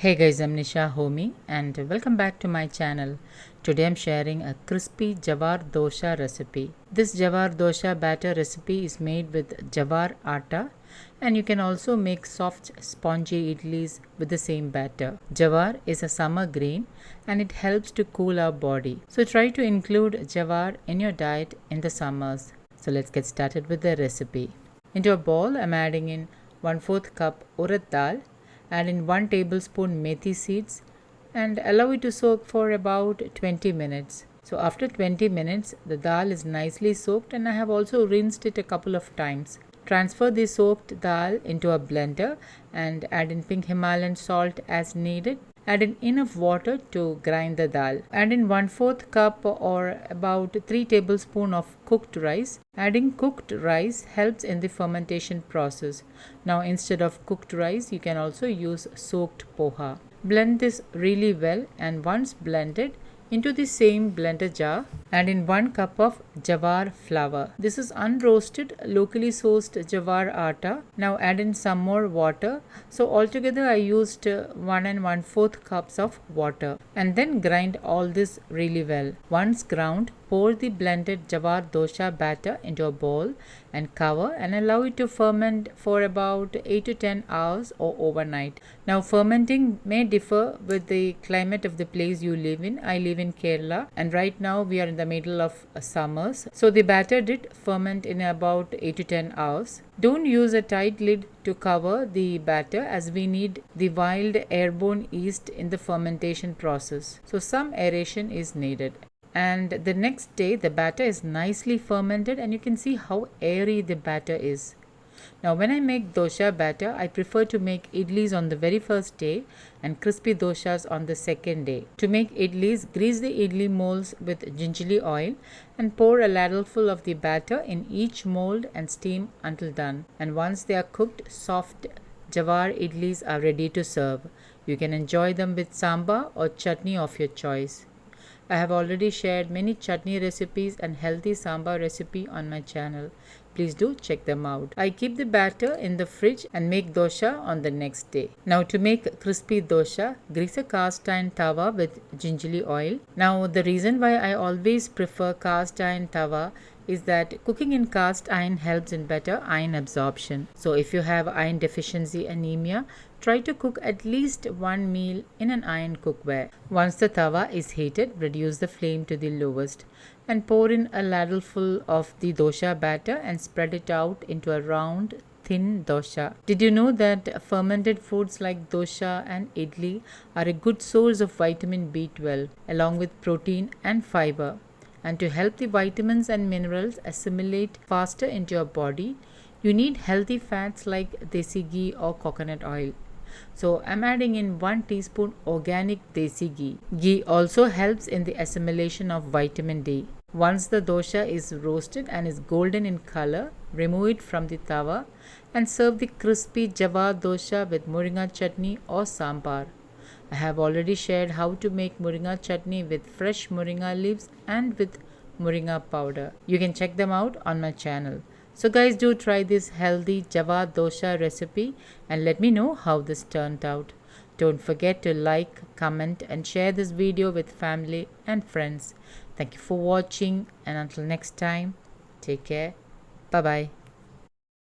Hey guys, I'm Nisa Homey and welcome back to my channel. Today I'm sharing a crispy Jowar Dosa recipe. This Jowar Dosa batter recipe is made with Jowar atta, and you can also make soft spongy idlis with the same batter. Jowar is a summer grain and it helps to cool our body. So try to include Jowar in your diet in the summers. So let's get started with the recipe. Into a bowl I'm adding in 1/4 cup urad dal. Add in 1 tablespoon methi seeds and allow it to soak for about 20 minutes. So after 20 minutes, the dal is nicely soaked and I have also rinsed it a couple of times. Transfer the soaked dal into a blender and add in pink Himalayan salt as needed. Add in enough water to grind the dal. Add in 1/4 cup or about 3 tablespoons of cooked rice. Adding cooked rice helps in the fermentation process. Now instead of cooked rice, you can also use soaked poha. Blend this really well, and once blended, into the same blender jar, add in 1 cup of jowar flour. This is unroasted, locally sourced jowar atta. Now add in some more water. So altogether I used 1 and 1/4 cups of water, and then grind all this really well. Once ground, pour the blended Jowar Dosa batter into a bowl and cover and allow it to ferment for about 8 to 10 hours or overnight. Now fermenting may differ with the climate of the place you live in. I live in Kerala and right now we are in the middle of summers. So the batter did ferment in about 8 to 10 hours. Don't use a tight lid to cover the batter as we need the wild airborne yeast in the fermentation process. So some aeration is needed. And the next day the batter is nicely fermented and you can see how airy the batter is. Now when I make dosha batter, I prefer to make idlis on the very first day and crispy doshas on the second day. To make idlis, grease the idli molds with gingerly oil and pour a ladleful of the batter in each mold and steam until done. And once they are cooked, soft jowar idlis are ready to serve. You can enjoy them with sambar or chutney of your choice. I have already shared many chutney recipes and healthy sambar recipe on my channel. Please do check them out. I keep the batter in the fridge and make dosha on the next day. Now to make crispy dosha, grease a cast iron tawa with gingerly oil. Now the reason why I always prefer cast iron tawa is that cooking in cast iron helps in better iron absorption. So if you have iron deficiency anemia, try to cook at least one meal in an iron cookware. Once the tawa is heated, reduce the flame to the lowest and pour in a ladleful of the dosha batter and spread it out into a round thin dosha. Did you know that fermented foods like dosha and idli are a good source of vitamin B12 along with protein and fiber? And to help the vitamins and minerals assimilate faster into your body, you need healthy fats like desi ghee or coconut oil. So I'm adding in 1 teaspoon organic desi ghee. Ghee also helps in the assimilation of vitamin D. Once the dosha is roasted and is golden in color, remove it from the tawa and serve the crispy jowar dosha with moringa chutney or sambar. I have already shared how to make moringa chutney with fresh moringa leaves and with moringa powder. You can check them out on my channel. So guys, do try this healthy jowar dosha recipe and let me know how this turned out. Don't forget to like, comment and share this video with family and friends. Thank you for watching, and until next time, take care. Bye bye.